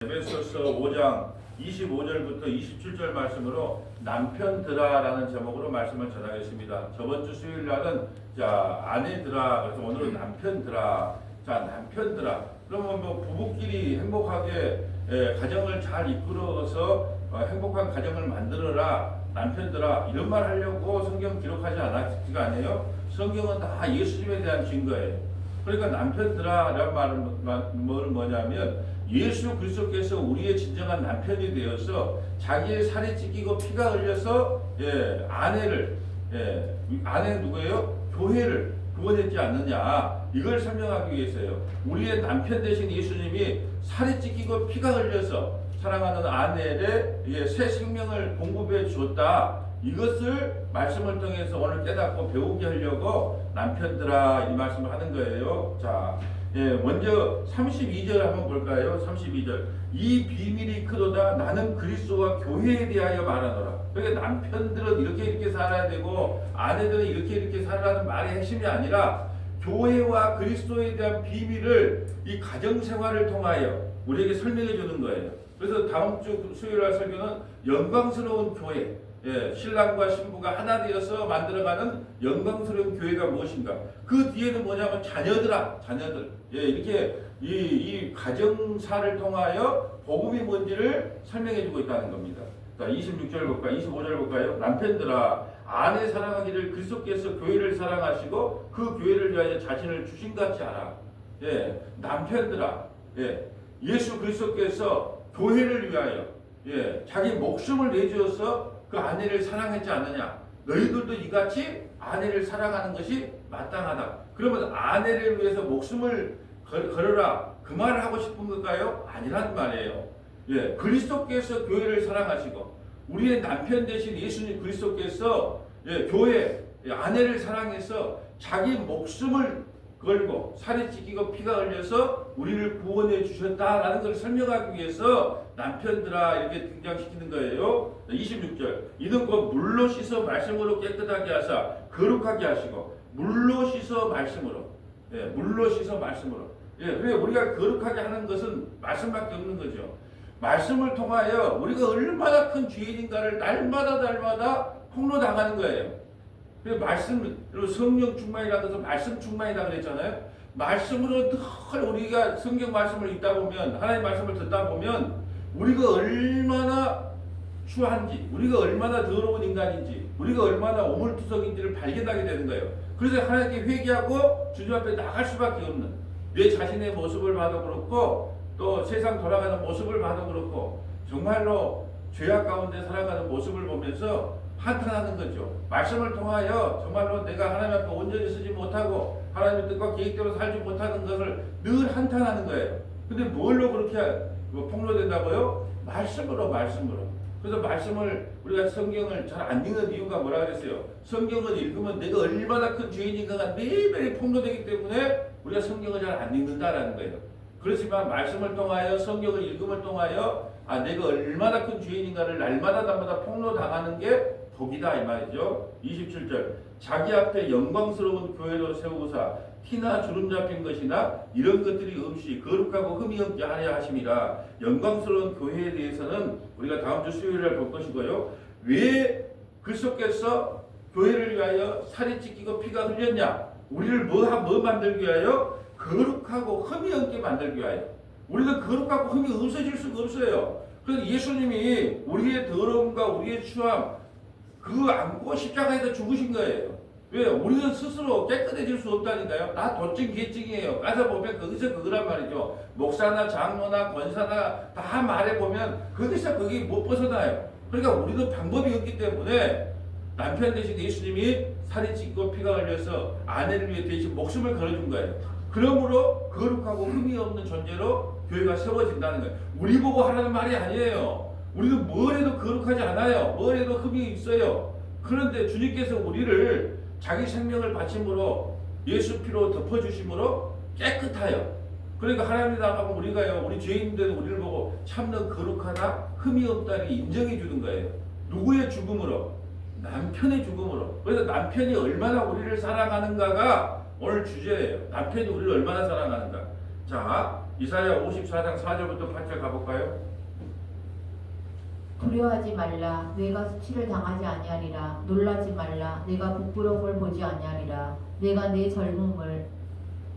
에베소서 5장 25절부터 27절 말씀으로 남편들아라는 제목으로 말씀을 전하겠습니다. 저번 주 수요일 날은 아내들아, 그래서 오늘은 남편들아. 남편들아. 그러면 부부끼리 행복하게 가정을 잘 이끌어서 행복한 가정을 만들어라. 남편들아, 이런 말 하려고 성경 기록하지 않았지가 아니에요. 성경은 다 예수님에 대한 증거예요. 그러니까 남편들아라는 말은 뭐냐면 예수 그리스도께서 우리의 진정한 남편이 되어서 자기의 살이 찢기고 피가 흘려서 아내는 누구예요? 교회를 구원했지 않느냐, 이걸 설명하기 위해서요. 우리의 남편 되신 예수님이 살이 찢기고 피가 흘려서 사랑하는 아내의 새 생명을 공급해 주었다. 이것을 말씀을 통해서 오늘 깨닫고 배우게 하려고 남편들아, 이 말씀을 하는 거예요. 먼저 32절 한번 볼까요? 32절. 이 비밀이 크도다. 나는 그리스도와 교회에 대하여 말하노라. 그러니까 남편들은 이렇게 살아야 되고 아내들은 이렇게 살아라는 말의 핵심이 아니라 교회와 그리스도에 대한 비밀을 이 가정생활을 통하여 우리에게 설명해 주는 거예요. 그래서 다음 주 수요일 날 설교는 영광스러운 교회, 신랑과 신부가 하나 되어서 만들어가는 영광스러운 교회가 무엇인가. 그 뒤에는 뭐냐면 자녀들. 이렇게 이 가정사를 통하여 복음이 뭔지를 설명해주고 있다는 겁니다. 자, 26절 볼까요? 25절 볼까요? 남편들아, 아내 사랑하기를 그리스도께서 교회를 사랑하시고 그 교회를 위하여 자신을 주신같이 하라. 남편들아, 예수 그리스도께서 교회를 위하여 자기 목숨을 내주어서 그 아내를 사랑했지 않느냐. 너희들도 이같이 아내를 사랑하는 것이 마땅하다. 그러면 아내를 위해서 목숨을 걸어라, 그 말을 하고 싶은 걸까요? 아니란 말이에요. 그리스도께서 교회를 사랑하시고 우리의 남편 되신 예수님 그리스도께서 교회 아내를 사랑해서 자기 목숨을 걸고 살이 찢기고 피가 흘려서 우리를 구원해 주셨다라는 걸 설명하기 위해서 남편들아 이렇게 등장시키는 거예요. 26절. 이는 곧 물로 씻어 말씀으로 깨끗하게 하사 거룩하게 하시고, 물로 씻어 말씀으로. 물로 씻어 말씀으로. 왜 우리가 거룩하게 하는 것은 말씀밖에 없는 거죠. 말씀을 통하여 우리가 얼마나 큰 죄인인가를 날마다 폭로당하는 거예요. 말씀으로 성령 충만이라고 해서 말씀 충만이라고 그랬잖아요. 말씀으로 늘 우리가 성경 말씀을 읽다 보면, 하나님 말씀을 듣다 보면 우리가 얼마나 추한지, 우리가 얼마나 더러운 인간인지, 우리가 얼마나 오물투성인지를 발견하게 되는 거예요. 그래서 하나님께 회개하고 주님 앞에 나갈 수밖에 없는, 내 자신의 모습을 봐도 그렇고 또 세상 돌아가는 모습을 봐도 그렇고 정말로 죄악 가운데 살아가는 모습을 보면서 한탄하는 거죠. 말씀을 통하여 정말로 내가 하나님 앞에 온전히 쓰지 못하고 하나님의 뜻과 계획대로 살지 못하는 것을 늘 한탄하는 거예요. 근데 뭘로 그렇게 폭로된다고요? 말씀으로. 그래서 말씀을, 우리가 성경을 잘 안 읽는 이유가 뭐라 그랬어요? 성경을 읽으면 내가 얼마나 큰 죄인인가가 매일매일 폭로되기 때문에 우리가 성경을 잘 안 읽는다라는 거예요. 그렇지만 말씀을 통하여, 성경을 읽음을 통하여 내가 얼마나 큰 죄인인가를 날마다 폭로당하는 게 복이다, 이 말이죠. 27절. 자기 앞에 영광스러운 교회로 세우사 티나 주름 잡힌 것이나 이런 것들이 없이 거룩하고 흠이 없게 하려 하심이라. 영광스러운 교회에 대해서는 우리가 다음 주 수요일에 볼 것이고요. 왜 그리스도께서 교회를 위하여 살이 찢기고 피가 흘렸냐? 우리를 뭐 만들기 위하여? 거룩하고 흠이 없게 만들기 위하여. 우리는 거룩하고 흠이 없어질 수가 없어요. 그래서 예수님이 우리의 더러움과 우리의 추함 그거 안고 십자가에서 죽으신 거예요. 왜? 우리는 스스로 깨끗해질 수 없다니까요. 다 도증 계증이에요. 가서 보면 거기서 그거란 말이죠. 목사나 장로나 권사나 다 말해보면 거기서 거기 못 벗어나요. 그러니까 우리도 방법이 없기 때문에 남편 대신 예수님이 살이 찢고 피가 흘려서 아내를 위해 대신 목숨을 걸어준 거예요. 그러므로 거룩하고 흠이 없는 존재로 교회가 세워진다는 거예요. 우리 보고 하라는 말이 아니에요. 우리는 뭘 해도 거룩하지 않아요. 뭘 해도 흠이 있어요. 그런데 주님께서 우리를 자기 생명을 바침으로 예수 피로 덮어주심으로 깨끗하여. 그러니까 하나님 나가면 우리가요, 우리 죄인들 우리를 보고 참는 거룩하다, 흠이 없다를 인정해 주는 거예요. 누구의 죽음으로? 남편의 죽음으로. 그래서 남편이 얼마나 우리를 사랑하는가가 오늘 주제예요. 남편이 우리를 얼마나 사랑하는가. 자, 이사야 54장 4절부터 8절 가볼까요? 두려워하지 말라 내가 수치를 당하지 아니하리라. 놀라지 말라 내가 부끄러움을 보지 아니하리라. 내가 내 젊음을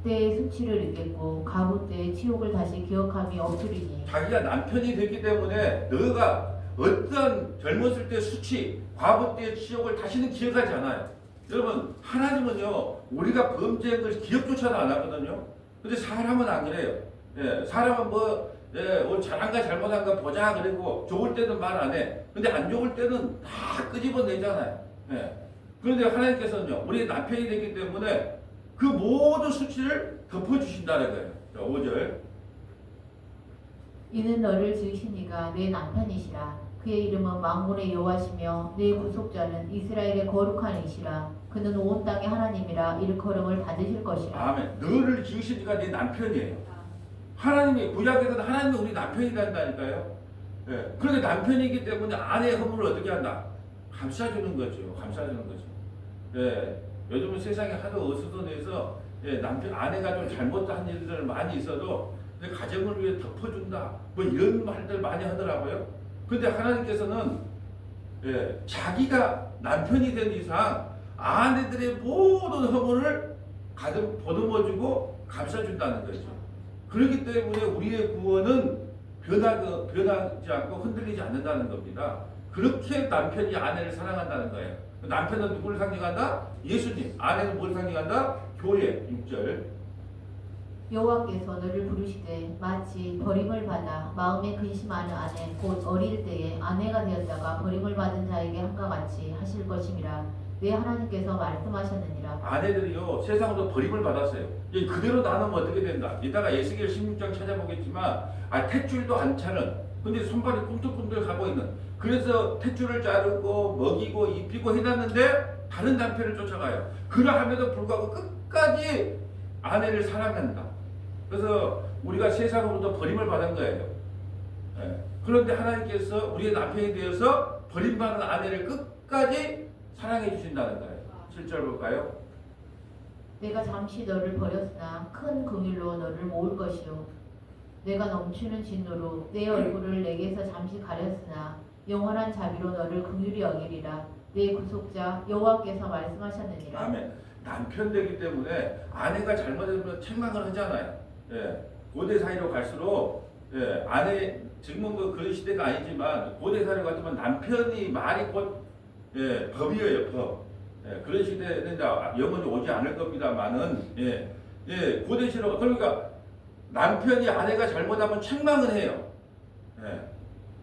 때의 수치를 잊겠고 가부 때의 치욕을 다시 기억함이 없으리니. 자기가 남편이 됐기 때문에 너가 어떤 젊었을 때 수치, 과부 때의 치욕을 다시는 기억하지 않아요. 여러분, 하나님은요, 우리가 범죄한 것을 기억조차도 안 하거든요. 근데 사람은 안 그래요. 예, 사람은 오늘 잘한가 잘못한가 보자 그리고 좋을 때는 말 안 해. 근데 안 좋을 때는 다 끄집어내잖아요. 예. 그런데 하나님께서는요, 우리 남편이 됐기 때문에 그 모든 수치를 덮어주신다는 거예요. 자, 5절. 이는 너를 지으신 이가 내 남편이시라. 그의 이름은 만군의 여호와시며 내 구속자는 이스라엘의 거룩한 이시라. 그는 온 땅의 하나님이라 일컬음을 받으실 것이라. 아멘. 너를 지으신 이가 네 남편이에요. 하나님이 구약에서는 하나님이 우리 남편이 된다니까요. 예. 그런데 남편이기 때문에 아내의 허물을 어떻게 한다? 감싸주는 거죠. 감싸주는 거죠. 예. 요즘은 세상에 하도 어수선해서 예, 남편 아내가 좀 잘못한 일들 많이 있어도 가정을 위해 덮어준다. 뭐 이런 말들 많이 하더라고요. 근데 하나님께서는 예, 자기가 남편이 된 이상 아내들의 모든 허물을 가득 보듬어주고 감싸준다는 거죠. 그렇기 때문에 우리의 구원은 변하지 않고 흔들리지 않는다는 겁니다. 그렇게 남편이 아내를 사랑한다는 거예요. 남편은 누구를 상징한다? 예수님. 아내는 뭘 상징한다? 교회. 6절. 여호와께서 너를 부르시되 마치 버림을 받아 마음에 근심하는 아내 곧 어릴 때에 아내가 되었다가 버림을 받은 자에게 함과 같이 하실 것임이라. 내 하나님께서 말씀하셨느니라. 아내들이요 세상으로 버림을 받았어요. 그대로 나누면 어떻게 된다? 이따가 에스겔 16장 찾아보겠지만 탯줄도 안 차는 근데 손발이 꿈틀꿈틀 가고 있는 그래서 탯줄을 자르고 먹이고 입히고 해놨는데 다른 남편을 쫓아가요. 그러함에도 불구하고 끝까지 아내를 사랑한다. 그래서 우리가 세상으로부터 버림을 받은 거예요. 예. 그런데 하나님께서 우리의 남편이 되어서 버림받은 아내를 끝까지 사랑해 주신다는 거예요. 7절 볼까요? 내가 잠시 너를 버렸으나 큰 긍휼로 너를 모을 것이요 내가 넘치는 진노로 내 얼굴을 내게서 잠시 가렸으나 영원한 자비로 너를 긍휼히 여기리라. 내 구속자 여호와께서 말씀하셨느니라. 아멘. 남편 되기 때문에 아내가 잘못하면 책망을 하잖아요. 예. 고대 사회로 갈수록 예. 아내 지금은 그런 시대가 아니지만 고대 사회로 갔지만 남편이 말이 곧 예. 법이에요. 법. 예. 그런 시대는 영원히 오지 않을 겁니다만은 예. 예. 고대 시로 그러니까 남편이 아내가 잘못하면 책망을 해요. 예.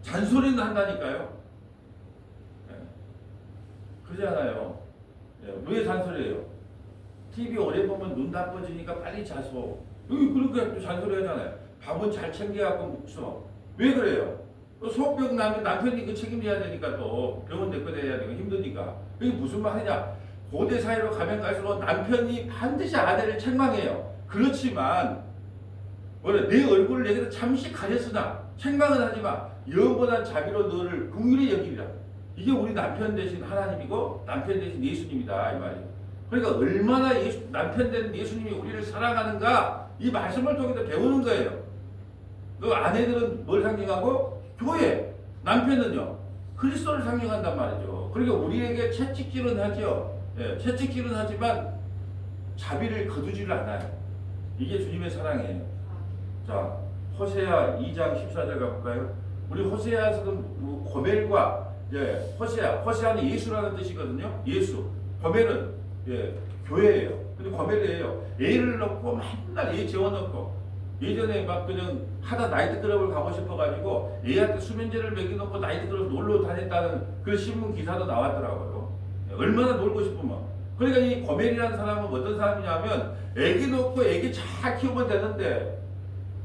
잔소리는 한다니까요. 예. 그러잖아요. 예. 왜 잔소리해요? TV 오래 보면 눈 나빠지니까 빨리 자소. 그러니까 또 잔소리 하잖아요. 밥은 잘 챙겨갖고 먹소. 왜 그래요? 소병 나면 남편이 그 책임져야 되니까 또 병원 데려다야 되고 힘드니까. 이게 무슨 말이냐? 고대 사회로 가면 갈수록 남편이 반드시 아내를 책망해요. 그렇지만 뭐래 내 얼굴을 내게서 잠시 가렸으나 책망은 하지마. 영원한 자비로 너를 긍휼히 여기리라. 이게 우리 남편 대신 하나님이고 남편 대신 예수님이다 이 말이에요. 그러니까 얼마나 남편 된 예수님이 우리를 사랑하는가 이 말씀을 통해서 배우는 거예요. 그 아내들은 뭘 상징하고 교회, 남편은요 그리스도를 상징한단 말이죠. 그러니까 우리에게 채찍질은 하죠. 예, 채찍질은 하지만 자비를 거두지를 않아요. 이게 주님의 사랑이에요. 자, 호세아 2장 14절 가볼까요? 우리 호세아에서는 고멜과 예, 호세아는 예수라는 뜻이거든요. 예수. 고멜은 예, 교회예요. 근데 고멜이에요. 애를 넣고 맨날 애 재워놓고 예전에 막 그냥 하다 나이트클럽을 가고 싶어가지고 애한테 수면제를 먹여놓고 나이트클럽 놀러 다녔다는 그 신문 기사도 나왔더라고요. 얼마나 놀고 싶으면. 그러니까 이 고멜이라는 사람은 어떤 사람이냐면 애기 놓고 애기 잘 키우면 되는데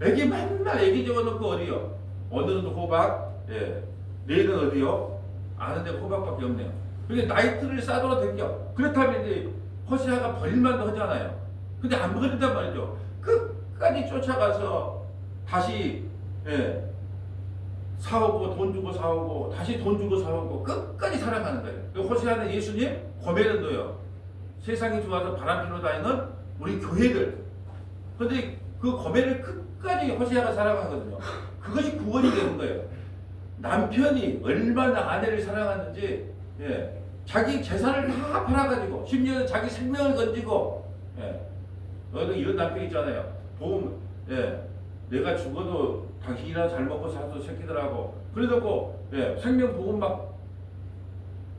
애기 맨날 애기 재워놓고 어디요? 오늘은 호박, 예, 내일은 어디요? 아는데 호박밖에 없네요. 그게 나이트를 싸돌아 댕겨. 그렇다면 이제 호세아가 버릴만도 하잖아요. 근데 안 버린단 말이죠. 끝까지 쫓아가서 다시 예, 사오고 돈 주고 사오고 다시 돈 주고 사오고 끝까지 사랑하는 거예요. 호세아는 예수님, 고멜은 너요. 세상이 좋아서 바람피러 다니는 우리 교회들. 근데 그 고멜을 끝까지 호세아가 사랑하거든요. 그것이 구원이 되는 거예요. 남편이 얼마나 아내를 사랑하는지, 예, 자기 재산을 다 팔아가지고 심지어는 자기 생명을 건지고, 예, 이런 남편 있잖아요. 보험, 예, 내가 죽어도 당신이나 잘 먹고 살도 새끼들하고 그래놓고, 예, 생명보험 막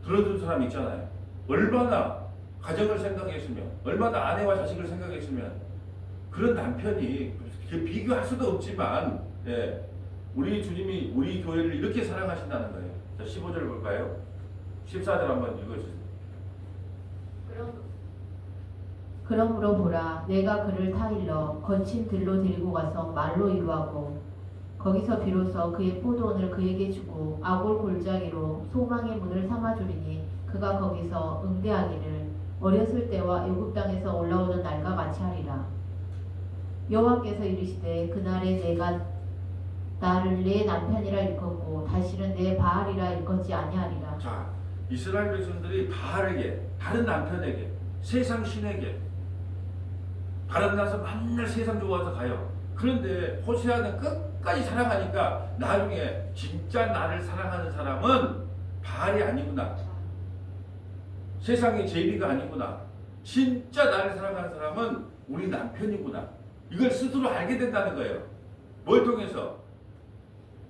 들어준 사람 있잖아요. 얼마나 가정을 생각했으면, 얼마나 아내와 자식을 생각했으면 그런 남편이 비교할 수도 없지만, 예, 우리 주님이 우리 교회를 이렇게 사랑하신다는 거예요. 자, 15절 볼까요? 14절 한번 읽어주세요. 그러므로 보라, 내가 그를 타일러 거친 들로 데리고 가서 말로 이루하고 거기서 비로소 그의 포도원을 그에게 주고 아골 골짜기로 소망의 문을 삼아주리니 그가 거기서 응대하기를 어렸을 때와 애굽 땅에서 올라오던 날과 같이 하리라. 여호와께서 이르시되 그날에 내가 나를 내 남편이라 일컫고 다시는 내 바알이라 일컫지 아니하리라. 자, 이스라엘 백성들이 바알에게, 다른 남편에게, 세상 신에게 바람 나서 맨날 세상 좋아서 가요. 그런데 호세아는 끝까지 사랑하니까 나중에 진짜 나를 사랑하는 사람은 바알이 아니구나, 세상의 제비가 아니구나, 진짜 나를 사랑하는 사람은 우리 남편이구나, 이걸 스스로 알게 된다는 거예요. 뭘 통해서?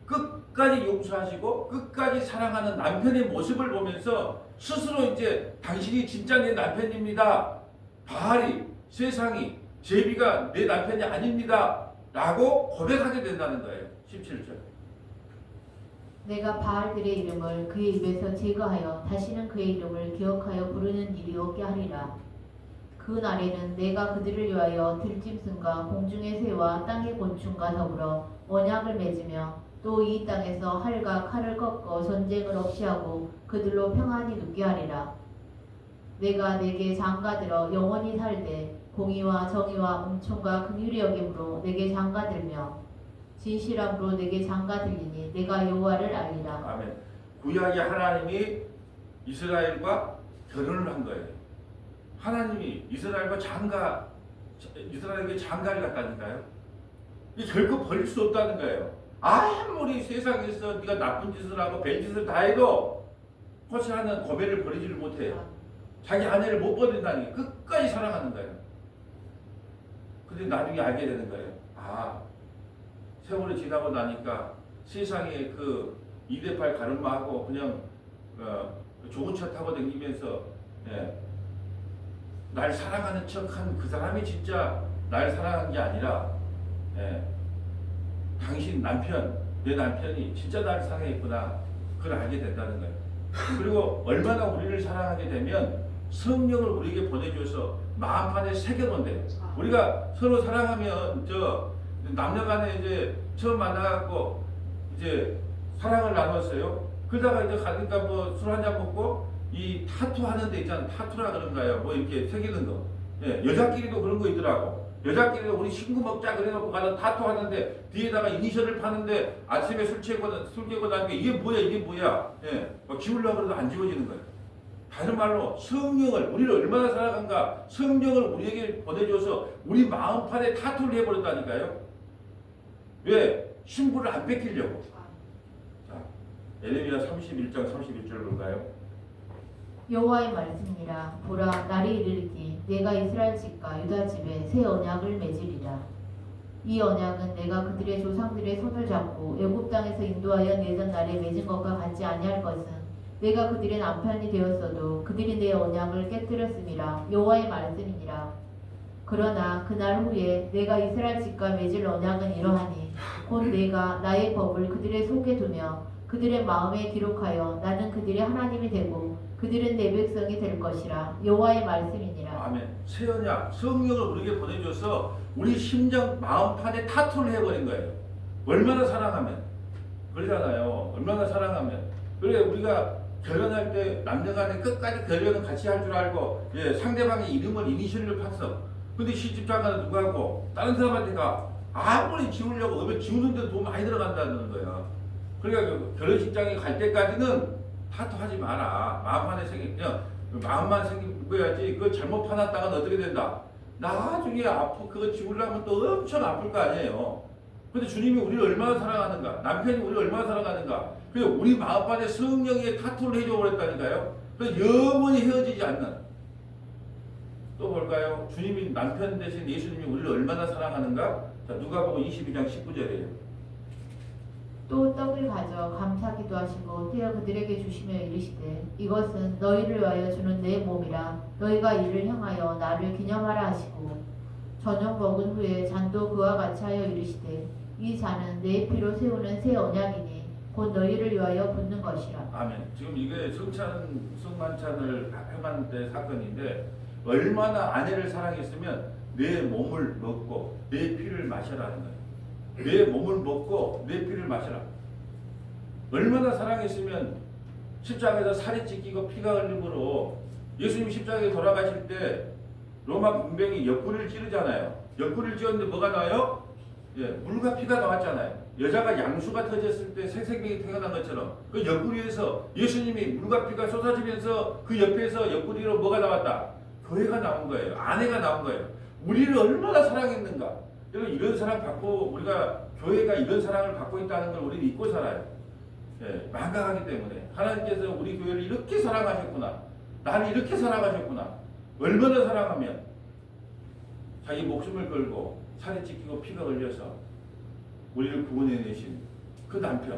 끝까지 용서하시고 끝까지 사랑하는 남편의 모습을 보면서 스스로 이제 당신이 진짜 내 남편입니다, 바알이, 세상이, 제비가 내 남편이 아닙니다 라고 고백하게 된다는 거예요. 17절. 내가 바알들의 이름을 그의 입에서 제거하여 다시는 그의 이름을 기억하여 부르는 일이 없게 하리라. 그 날에는 내가 그들을 위하여 들짐승과 공중의 새와 땅의 곤충과 더불어 언약을 맺으며 또 이 땅에서 활과 칼을 꺾어 전쟁을 없이 하고 그들로 평안히 눕게 하리라. 내가 내게 장가들어 영원히 살되 공의와 정의와 은총과 긍휼히 여김으로 내게 장가들며 진실함으로 내게 장가들리니 내가 여호와를 알리라. 아멘. 구약의 하나님이 이스라엘과 결혼을 한 거예요. 하나님이 이스라엘에게 장가를 갔다니까요. 이 결코 버릴 수 없다는 거예요. 아무리 세상에서 네가 나쁜 짓을 하고 벨짓을 다 해도 호세아는 고멜을 버리지를 못해요. 자기 아내를 못 버린다니 끝까지 사랑하는 거예요. 근데 나중에 알게 되는 거예요. 아, 세월이 지나고 나니까 세상에 그 2대8 가르마하고 그냥 좋은 차 타고 다니면서, 예, 날 사랑하는 척한 그 사람이 진짜 날 사랑한 게 아니라, 예, 당신 남편, 내 남편이 진짜 나를 사랑했구나, 그걸 알게 된다는 거예요. 그리고 얼마나 우리를 사랑하게 되면 성령을 우리에게 보내줘서 마음판에 새겨놓는대요. 우리가 서로 사랑하면 남녀간에 이제 처음 만나갖고 이제 사랑을 나눴어요. 그러다가 이제 가니까 뭐 술 한잔 먹고 이 타투 하는 데 있잖아. 타투라 그런가요? 뭐 이렇게 새기는 거. 예, 여자끼리도 그런 거 있더라고. 여자끼리도 우리 친구 먹자 그래놓고 가서 타투 하는데 뒤에다가 이니셜을 파는데 아침에 술 깨고 나니까 이게 뭐야? 예, 뭐 지우려고 그래도 안 지워지는 거예요. 다른 말로 성령을, 우리를 얼마나 사랑한가, 성령을 우리에게 보내줘서 우리 마음판에 타투를 해버렸다니까요. 왜? 신부를 안 뺏기려고. 자, 에레미야 31장 31절 볼까요? 여호와의 말씀이라. 보라, 날이 이르리니 내가 이스라엘 집과 유다 집에 새 언약을 맺으리라. 이 언약은 내가 그들의 조상들의 손을 잡고 애굽 땅에서 인도하여 내던 날에 맺은 것과 같지 아니할 것은 내가 그들의 남편이 되었어도 그들이 내 언약을 깨뜨렸음이라. 여호와의 말씀이니라. 그러나 그날 후에 내가 이스라엘 집과 맺을 언약은 이러하니 곧 내가 나의 법을 그들의 속에 두며 그들의 마음에 기록하여 나는 그들의 하나님이 되고 그들은 내 백성이 될 것이라. 여호와의 말씀이니라. 아멘. 새 언약, 성령을 우리에게 보내줘서 우리 심장 마음판에 타투를 해버린 거예요. 얼마나 사랑하면. 그러잖아요. 얼마나 사랑하면. 그래 우리가 결혼할 때 남녀간에 끝까지 결혼은 같이 할 줄 알고, 예, 상대방의 이름을 이니셜로 팠어. 근데 시집장가는 누가 하고 다른 사람한테 가. 아무리 지우려고 하면 지우는데 돈 많이 들어간다는 거야. 그러니까 그 결혼식장에 갈 때까지는 타투 하지 마라. 마음판에 그냥 마음만 생겨야지. 그거 잘못 파놨다가는 어떻게 된다? 나중에 그거 지우려면 또 엄청 아플 거 아니에요. 근데 주님이 우리를 얼마나 사랑하는가, 남편이 우리를 얼마나 사랑하는가. 그래서 우리 마음판에 성령의 타투를 해줘 버렸다니까요. 그래서 영원히 헤어지지 않는. 또 볼까요? 주님이 남편 대신 예수님이 우리를 얼마나 사랑하는가? 자, 누가복음 22장 19절이에요. 또 떡을 가져 감사기도 하시고 떼어 그들에게 주시며 이르시되 이것은 너희를 위하여 주는 내 몸이라 너희가 이를 향하여 나를 기념하라 하시고 저녁 먹은 후에 잔도 그와 같이 하여 이르시되 이 잔은 내 피로 세우는 새 언약이니 곧 너희를 위하여 붓는 것이라. 아멘. 지금 이게 성만찬을 행한 때 사건인데 얼마나 아내를 사랑했으면 내 몸을 먹고 내 피를 마셔라는 거예요. 내 몸을 먹고 내 피를 마셔라. 얼마나 사랑했으면 십자가에서 살이 찢기고 피가 흘림으로 예수님 십자가에 돌아가실 때 로마 군병이 옆구리를 찌르잖아요. 옆구리를 찌었는데 뭐가 나와요? 예, 물과 피가 나왔잖아요. 여자가 양수가 터졌을 때 새 생명이 태어난 것처럼 그 옆구리에서 예수님이 물과 피가 쏟아지면서 그 옆에서 옆구리로 뭐가 나왔다? 교회가 나온 거예요. 아내가 나온 거예요. 우리를 얼마나 사랑했는가. 여러분 이런 사랑 받고 우리가 교회가 이런 사랑을 받고 있다는 걸 우리는 잊고 살아요. 예, 망각하기 때문에 하나님께서 우리 교회를 이렇게 사랑하셨구나. 나를 이렇게 사랑하셨구나. 얼마나 사랑하면 자기 목숨을 걸고 살이 찢기고 피가 흘려서 우리를 구원해내신 그 남편.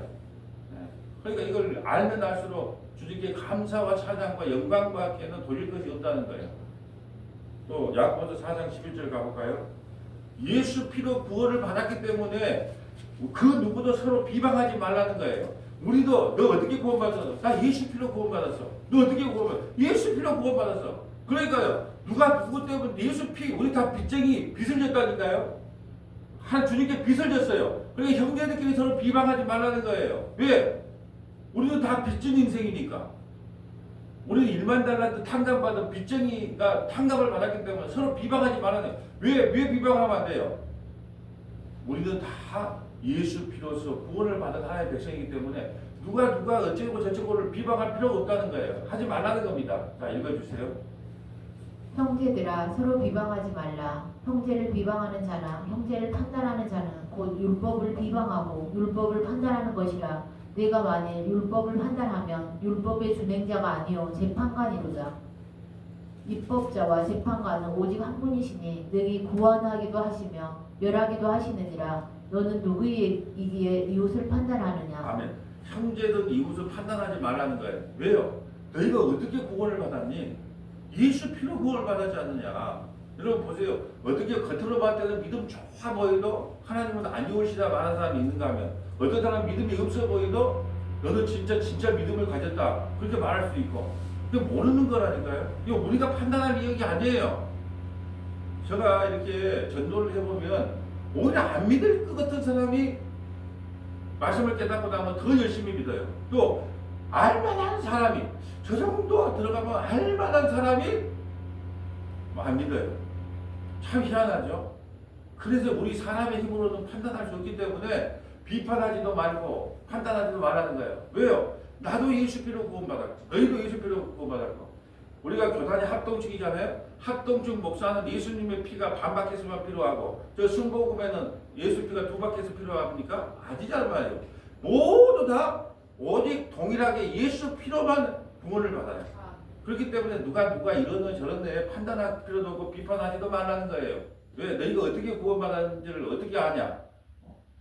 예, 그러니까 이걸 알면 알수록 주님께 감사와 찬양과 영광과 깨는 돌릴 것이 없다는 거예요. 또 야고보서 4장 11절 가볼까요? 예수 피로 구원을 받았기 때문에 그 누구도 서로 비방하지 말라는 거예요. 우리도 너 어떻게 구원받았어? 나 예수 피로 구원받았어. 너 어떻게 구원받았어? 예수 피로 구원받았어. 그러니까요. 누가 누구 때문에 예수 피 우리 다 빚쟁이 빚을 졌다니까요. 한 주님께 빚을 졌어요. 그러니까 형제들끼리 서로 비방하지 말라는 거예요. 왜? 우리는 다 빚진 인생이니까. 우리는 1만 달란트 탕감받은 빚쟁이가 탕감을 받았기 때문에 서로 비방하지 말라는 거예요. 왜 비방하면 안 돼요? 우리는 다 예수 피로서 구원을 받은 하나님의 백성이기 때문에 누가 어쩌고 저쩌고를 비방할 필요가 없다는 거예요. 하지 말라는 겁니다. 자, 읽어주세요. 형제들아 서로 비방하지 말라. 형제를 비방하는 자나 형제를 판단하는 자는 곧 율법을 비방하고 율법을 판단하는 것이라. 내가 만일 율법을 판단하면 율법의 준행자가 아니요 재판관이로다. 입법자와 재판관은 오직 한 분이시니 능히 구원하기도 하시며 멸하기도 하시느니라. 너는 누구이기에 이웃을 판단하느냐. 아멘. 형제든 이웃을 판단하지 말라는 거예요. 왜요? 너희가 어떻게 구원을 받았니? 예수 피로 구원을 받았지 않느냐. 여러분 보세요. 어떻게 겉으로 봤을 때는 믿음 좋아 보여도 하나님은 안 좋으시다 말하는 사람이 있는가 하면 어떤 사람은 믿음이 없어 보여도 너는 진짜 믿음을 가졌다. 그렇게 말할 수 있고. 그게 모르는 거라니까요. 이거 우리가 판단할 이야기 아니에요. 제가 이렇게 전도를 해보면 오히려 안 믿을 것 같은 사람이 말씀을 깨닫고 나면 더 열심히 믿어요. 또 알만한 사람이 저 정도 들어가면 알만한 사람이 안 믿어요. 참 희한하죠. 그래서 우리 사람의 힘으로는 판단할 수 없기 때문에 비판하지도 말고 판단하지도 말라는 거예요. 왜요? 나도 예수 피로 구원받았고 너희도 예수 피로 구원받았고 우리가 교단이 합동축이잖아요. 합동축 목사는 예수님의 피가 반 바퀴수만 필요하고 저 순복음에는 예수 피가 두 바퀴수 필요합니까? 아니잖아요 말이에요. 모두 다 오직 동일하게 예수 피로만 구원을 받아요. 그렇기 때문에 누가 이러는 저러네 판단할 필요도 없고 비판하지도 말라는 거예요. 왜? 너희가 어떻게 구원받았는지를 어떻게 아냐?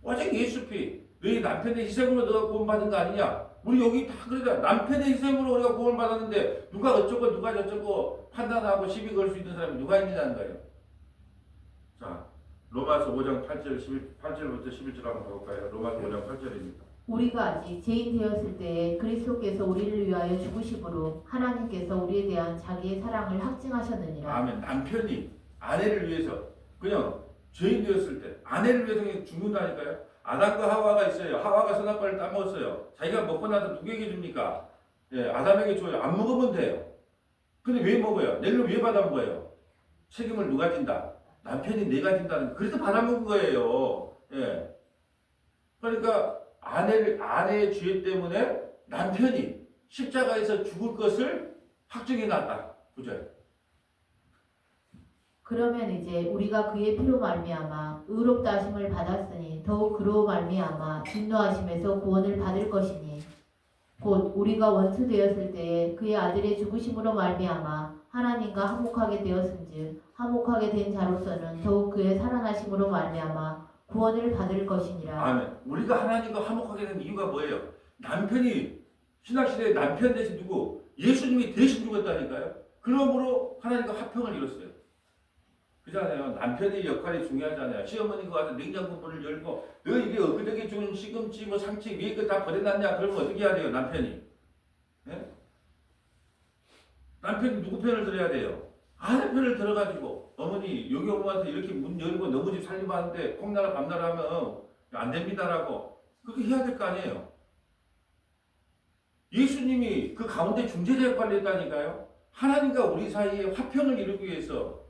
오직 예수 피. 너희 남편의 희생으로 너가 구원받은 거 아니냐? 우리 여기 다 그러잖아. 남편의 희생으로 우리가 구원받았는데 누가 어쩌고 누가 저쩌고 판단하고 시비 걸 수 있는 사람이 누가 있느냐는 거예요. 자, 로마서 5장 8절부터 11절 한번 가볼까요? 로마서 5장 8절입니다. 우리가 아직 죄인 되었을 때에 그리스도께서 우리를 위하여 죽으심으로 하나님께서 우리에 대한 자기의 사랑을 확증하셨느니라. 아멘. 남편이 아내를 위해서 그냥 죄인 되었을 때 아내를 위해서 그냥 죽는다니까요. 아담과 하와가 있어요. 하와가 선악과를 따먹었어요. 자기가 먹고 나서 누구에게 줍니까? 예, 아담에게 줘요. 안 먹으면 돼요. 근데 왜 먹어요? 내를 왜 받아먹어요? 책임을 누가 진다? 남편이 내가 진다는 그래서 받아먹은 거예요. 예. 그러니까 아내의 죄 때문에 남편이 십자가에서 죽을 것을 확정해 놨다. 9절. 그러면 이제 우리가 그의 피로 말미암아 의롭다 하심을 받았으니 더욱 그로 말미암아 진노하심에서 구원을 받을 것이니 곧 우리가 원수 되었을 때에 그의 아들의 죽으심으로 말미암아 하나님과 화목하게 되었은즉 화목하게 된 자로서는 더욱 그의 살아나심으로 말미암아 구원을 받을 것이니라. 아멘. 우리가 하나님과 화목하게 된 이유가 뭐예요? 남편이 신학시대에 남편 대신 누구? 예수님이 대신 죽었다니까요. 그러므로 하나님과 화평을 이뤘어요. 그잖아요. 남편의 역할이 중요하잖아요. 시어머니가 와서 냉장고 문을 열고 너 이게 엊그저께 준 시금치 뭐 상치 위에 거 다 버려놨냐? 그러면 어떻게 해야 돼요? 남편이. 예? 남편이 누구 편을 들어야 돼요? 아내 편을 들어가지고 어머니 여기 엄마한테 이렇게 문 열고 너무 집 살림을 하는데 콩나라 밤나라 하면 안 됩니다라고 그렇게 해야 될 거 아니에요. 예수님이 그 가운데 중재자 역할을 했다니까요. 하나님과 우리 사이에 화평을 이루기 위해서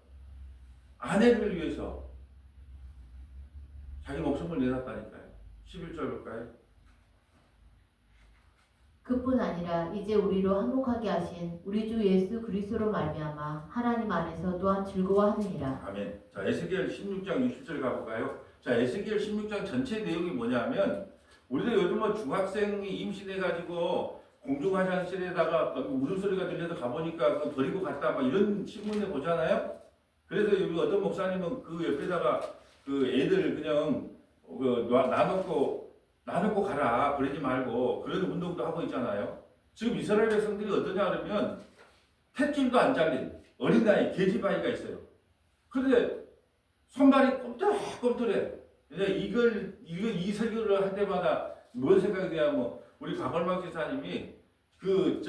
아내를 위해서 자기 목숨을 내놨다니까요. 11절 볼까요? 그뿐 아니라 이제 우리로 화목하게 하신 우리 주 예수 그리스도로 말미암아 하나님 안에서 또한 즐거워하느니라. 아멘. 자, 에스겔 16장 60절 가볼까요? 자, 에스겔 16장 전체 내용이 뭐냐면 우리도 요즘 뭐 중학생이 임신해가지고 공중화장실에다가 울음소리가 들려서 가보니까 그 버리고 갔다 막 이런 신문에 보잖아요. 그래서 여기 어떤 목사님은 그 옆에다가 그 애들 그냥 나놓고 가라. 버리지 말고 그런 운동도 하고 있잖아요. 지금 이스라엘 백성들이 어떠냐 그러면 탯줄도 안 잘린 어린아이 계집아이가 있어요. 그런데 손발이 꼼틀꼼틀해. 이 설교를 할 때마다 뭔 생각이 드냐면 우리 박월막 지사님이 그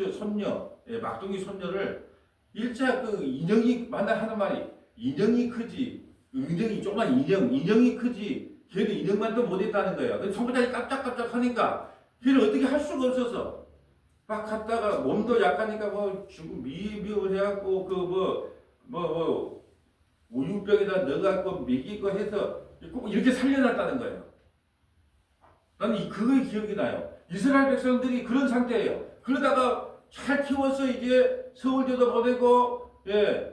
손녀 막둥이 손녀를 일자 그 인형이 만나 하는 말이 인형이 크지 인형이 조그만 인형이 크지 걔는 인형만도 못했다는 거예요. 근데 손바닥이 깜짝깜짝 하니까 걔는 어떻게 할 수가 없어서 막 갔다가 몸도 약하니까 뭐 죽음 미비를 해갖고 그 우유병에다 넣어갖고 먹이고 해서 꼭 이렇게 살려놨다는 거예요. 나는 그거의 기억이 나요. 이스라엘 백성들이 그런 상태예요. 그러다가 잘 키워서 이제 서울대도 보내고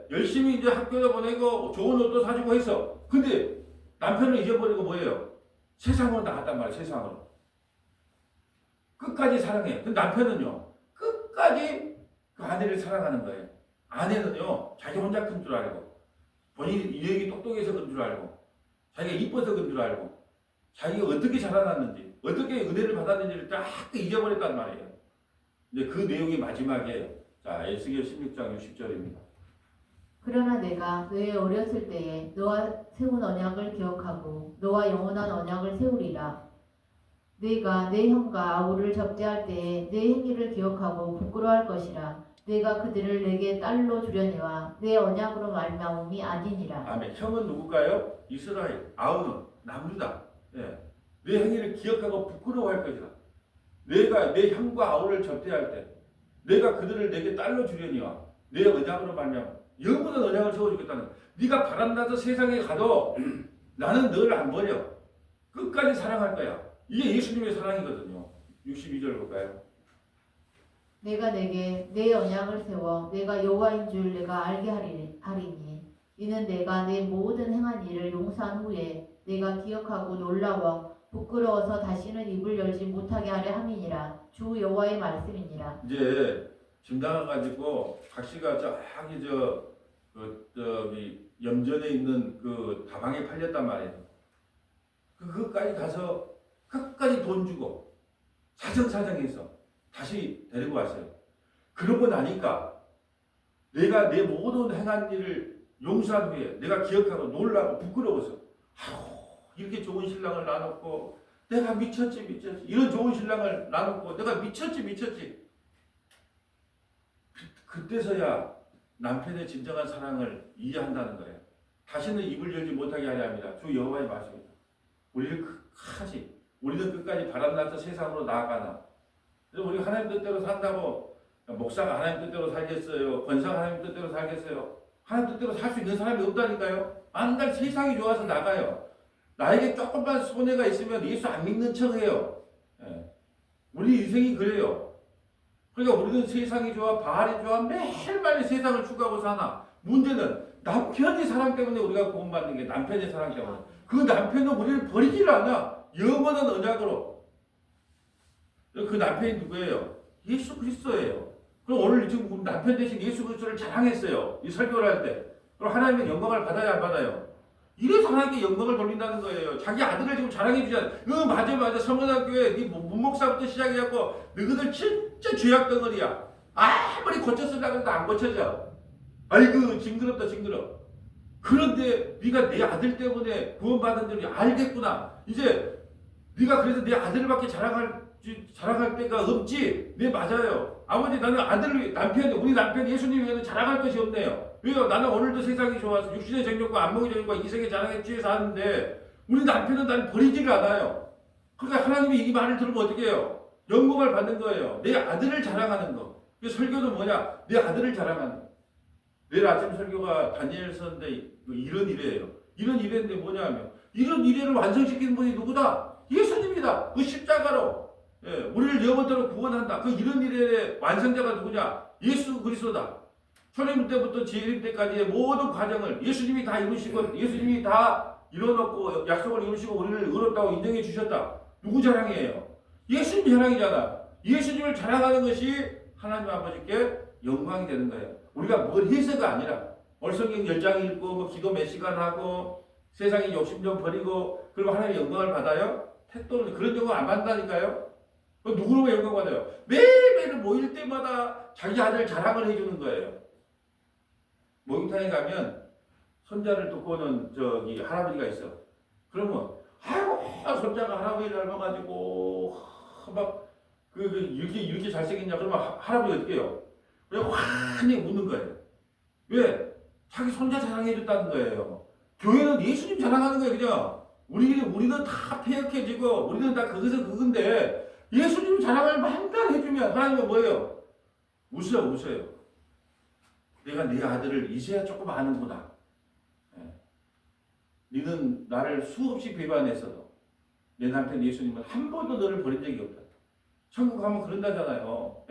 열심히 이제 학교도 보내고 좋은 옷도 사주고 해서 근데 남편을 잊어버리고 뭐예요? 세상으로 나갔단 말이에요. 세상으로. 끝까지 사랑해. 근데 남편은요. 끝까지 그 아내를 사랑하는 거예요. 아내는요. 자기 혼자 큰 줄 알고 본인이 인형이 똑똑해서 큰 줄 알고 자기가 이뻐서 큰 줄 알고 자기가 어떻게 자라났는지 어떻게 은혜를 받았는지를 딱 잊어버렸단 말이에요. 이제 그 내용이 마지막이에요. 자, 에스겔 16장 60절입니다. 그러나 내가 너의 어렸을 때에 너와 세운 언약을 기억하고 너와 영원한 언약을 세우리라. 네가 내 형과 아우를 접대할 때에 내 행위를 기억하고 부끄러워할 것이라. 내가 그들을 내게 딸로 주려니와 내 언약으로 말미암음이 아니니라. 아멘. 형은 누굴까요? 이스라엘. 아우는 남유다. 내 행위를 기억하고 부끄러워할 것이다. 내가 내 형과 아우를 접대할 때 내가 그들을 내게 딸로 주려니와 내 언약으로 말미암아 영원한 언약을 세워주겠다는 거야. 네가 바람나서 세상에 가도 나는 너를 안 버려. 끝까지 사랑할 거야. 이게 예수님의 사랑이거든요. 62절 볼까요? 내가 내게 내 언약을 세워 내가 여호와인 줄 내가 알게 하리니 이는 내가 내 모든 행한 일을 용서한 후에 내가 기억하고 놀라워 부끄러워서 다시는 입을 열지 못하게 하려 함이니라. 주 여호와의 말씀이니라. 이제 짐 나가가지고 각시가 저기 염전에 있는 그 다방에 팔렸단 말이에요. 그것까지 가서 끝까지 돈 주고 사정사정해서 다시 데리고 왔어요. 그러고 나니까 내가 내 모든 행한 일을 용서한 후에 내가 기억하고 놀라고 부끄러워서 이렇게 좋은 신랑을 놔놓고 내가 미쳤지 이런 좋은 신랑을 놔놓고 내가 미쳤지 그때서야 남편의 진정한 사랑을 이해한다는 거예요. 다시는 입을 열지 못하게 하려 합니다. 주 여호와의 말씀입니다. 우리는 끝까지 바람나서 세상으로 나아가나. 그래서 우리 하나님 뜻대로 산다고 목사가 하나님 뜻대로 살겠어요. 권사가 하나님 뜻대로 살겠어요. 하나님 뜻대로 살 수 있는 사람이 없다니까요. 맨날 세상이 좋아서 나가요. 나에게 조금만 손해가 있으면 예수 안 믿는 척해요. 우리 인생이 그래요. 그러니까 우리는 세상이 좋아, 바알이 좋아, 매일매일 세상을 추구하고 사나. 문제는 남편의 사랑 때문에 우리가 구원받는 게 남편의 사랑 때문에. 그 남편은 우리를 버리질 않아. 영원한 언약으로. 그 남편이 누구예요? 예수 그리스도예요. 그럼 오늘 지금 우리 남편 대신 예수 그리스도를 자랑했어요. 이 설교를 할 때. 그럼 하나님의 영광을 받아야 안 받아요? 이래서 하나님께 영광을 돌린다는 거예요. 자기 아들을 지금 자랑해 주잖아요. 맞아. 서문학교에 네 문목사부터 시작해갖고 너희들 진짜 죄악 덩어리야. 아무리 고쳤으려고 해도 안 고쳐져. 아이고 징그럽다 징그러. 그런데 네가 내 아들 때문에 구원받은 줄이 알겠구나. 이제 네가 그래서 내 아들밖에 자랑할 때가 없지. 네 맞아요. 아버지 나는 우리 남편 예수님 외에는 자랑할 것이 없네요. 왜요? 나는 오늘도 세상이 좋아서 육신의 정욕과 안목의 정욕과 이생의 자랑에 취해 사는데 우리 남편은 나를 버리지를 않아요. 그러니까 하나님이 이 말을 들으면 어떻게 해요? 영광을 받는 거예요. 내 아들을 자랑하는 거. 그 설교는 뭐냐? 내 아들을 자랑하는 거. 내일 아침 설교가 다니엘서인데 이런 일이에요. 이런 일인데 뭐냐 하면 이런 일을 완성시키는 분이 누구다? 예수님이다. 그 십자가로 우리를 영원토록 구원한다. 그 이런 일의 완성자가 누구냐? 예수 그리스도다. 초림 때부터 재림 때까지의 모든 과정을 예수님이 다 이루시고 예수님이 다 이뤄놓고 약속을 이루시고 우리를 의롭다고 인정해 주셨다. 누구 자랑이에요? 예수님 자랑이잖아. 예수님을 자랑하는 것이 하나님 아버지께 영광이 되는 거예요. 우리가 뭘 해서가 아니라 오늘 성경 10장 읽고 뭐 기도 몇 시간 하고 세상에 욕심 좀 버리고 그리고 하나님의 영광을 받아요? 택도는 그런 영광 안 받는다니까요. 누구로 영광 받아요? 매일매일 모일 때마다 자기 아들 자랑을 해주는 거예요. 목욕탕에 가면 손자를 돕고 오는 할아버지가 있어. 그러면 아이고 손자가 할아버지 닮아가지고 이렇게 잘생겼냐? 그러면 할아버지 어떻게 해요? 왜 환히 웃는 거예요? 왜? 자기 손자 자랑해줬다는 거예요. 교회는 예수님 자랑하는 거예요, 그냥. 우리는 다 폐역해지고, 우리는 다 그것은 그건데, 예수님 자랑을 맨날 해주면, 하나님은 뭐예요? 웃어요. 내가 네 아들을 이제야 조금 아는구나. 너는 나를 수없이 비판했어도, 내 남편 예수님은 한 번도 너를 버린 적이 없다. 천국 가면 그런다잖아요.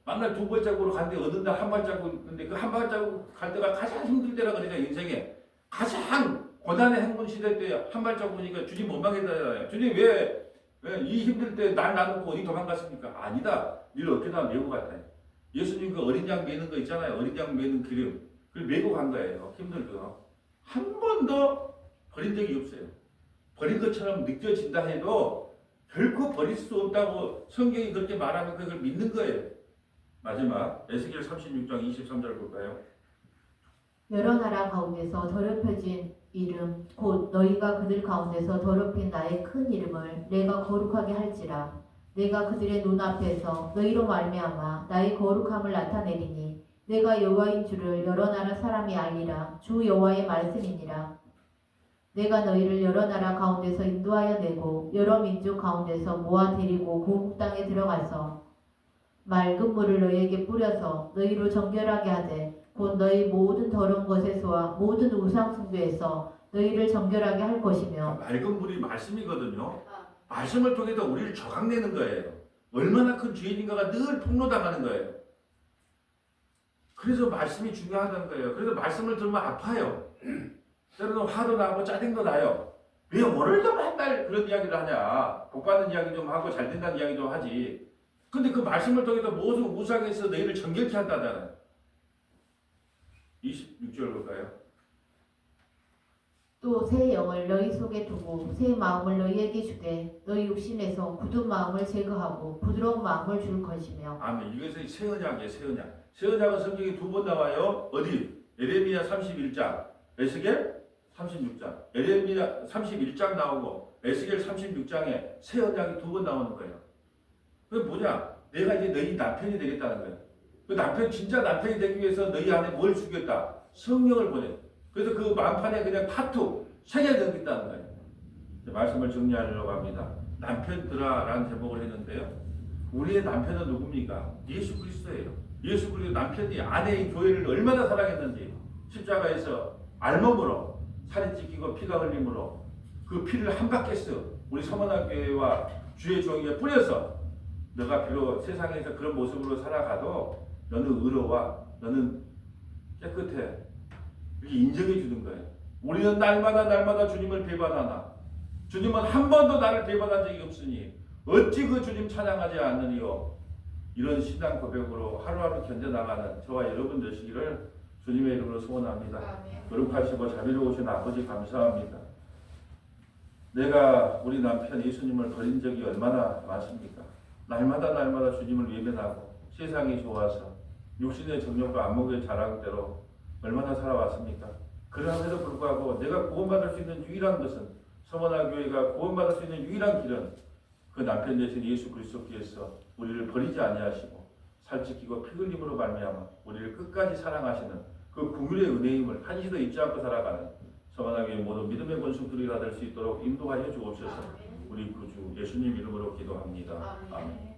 만날 두 발자국으로 갔는데 어느 날 한 발자국 있는데 그 한 발자국 갈 때가 가장 힘들 때라 그러니까 인생에 가장 고난의 행군 시대 때 한 발자국이니까 주님 못 막겠다잖아요. 주님 왜 이 힘들 때 날 놔두고 어디 도망갔습니까? 아니다. 니를 어깨다 메고 갔다. 예수님 그 어린 양 메는 거 있잖아요. 어린 양 메는 기름. 그걸 메고 간 거예요. 힘들고. 한 번도 버린 적이 없어요. 버린 것처럼 느껴진다 해도 결코 버릴 수 없다고 성경이 그렇게 말하면 그걸 믿는 거예요. 마지막 에스겔 36장 23절 볼까요? 여러 나라 가운데서 더럽혀진 이름 곧 너희가 그들 가운데서 더럽힌 나의 큰 이름을 내가 거룩하게 할지라. 내가 그들의 눈앞에서 너희로 말미암아 나의 거룩함을 나타내리니 내가 여호와인 줄을 여러 나라 사람이 알리라. 주 여호와의 말씀이니라. 내가 너희를 여러 나라 가운데서 인도하여 내고 여러 민족 가운데서 모아 데리고 고국 땅에 들어가서 맑은 물을 너희에게 뿌려서 너희로 정결하게 하되 곧 너희 모든 더러운 것에서와 모든 우상 숭배에서 너희를 정결하게 할 것이며. 맑은 물이 말씀이거든요. 말씀을 통해서 우리를 저강내는 거예요. 얼마나 큰 죄인인가가 늘 폭로당하는 거예요. 그래서 말씀이 중요하다는 거예요. 그래서 말씀을 들으면 아파요. 때로는 화도 나고 짜증도 나요. 왜 오늘도 맨날 그런 이야기를 하냐. 복받는 이야기 좀 하고 잘 된다는 이야기 좀 하지. 근데 그 말씀을 통해서 모든 우상에서 너희를 정결케 한다잖아요. 26절 볼까요? 또 새 영을 너희 속에 두고 새 마음을 너희에게 주되 너희 육신에서 굳은 마음을 제거하고 부드러운 마음을 줄 것이며. 아멘. 이것은 새 언약이에요. 새 언약. 새 언약은 성경에 두 번 나와요. 어디? 에레미야 31장, 에스겔 36장. 에레미야 31장 나오고 에스겔 36장에 새 언약이 두 번 나오는 거예요. 그게 뭐냐? 내가 이제 너희 남편이 되겠다는 거예요. 그 남편, 진짜 남편이 되기 위해서 너희 안에 뭘 주겠다? 성령을 보내. 그래서 그 만판에 그냥 타투 새겨넣겠다는 거예요. 말씀을 정리하려고 합니다. 남편들아라는 제목을 했는데요. 우리의 남편은 누굽니까? 예수 그리스도예요. 예수 그리스도 남편이 아내인 교회를 얼마나 사랑했는지 십자가에서 알몸으로 살이 찢기고 피가 흘림으로 그 피를 한 바퀴스 우리 서문학교회와 주의 종에게 뿌려서 너가 비록 세상에서 그런 모습으로 살아가도 너는 의로워, 너는 깨끗해, 이렇게 인정해 주는 거예요. 우리는 날마다 주님을 배반하나 주님은 한 번도 나를 배반한 적이 없으니 어찌 그 주님 찬양하지 않느니요. 이런 신앙 고백으로 하루하루 견뎌나가는 저와 여러분 되시기를 주님의 이름으로 소원합니다. 거룩하시고 자비로우신 아버지 감사합니다. 내가 우리 남편 예수님을 버린 적이 얼마나 많습니까? 날마다 주님을 외면하고 세상이 좋아서 육신의 정욕과 안목의 자랑대로 얼마나 살아왔습니까? 그럼에도 불구하고 내가 구원받을 수 있는 유일한 것은 서머나 교회가 구원받을 수 있는 유일한 길은 그 남편 되신 예수 그리스도께서 우리를 버리지 아니하시고 살찌키고 피 흘림으로 말미암아 우리를 끝까지 사랑하시는 그 긍휼의 은혜임을 한시도 잊지 않고 살아가는 서머나 교회 모든 믿음의 권속들이 다 될 수 있도록 인도하여 주옵소서. 우리 구주 예수님 이름으로 기도합니다. 아멘.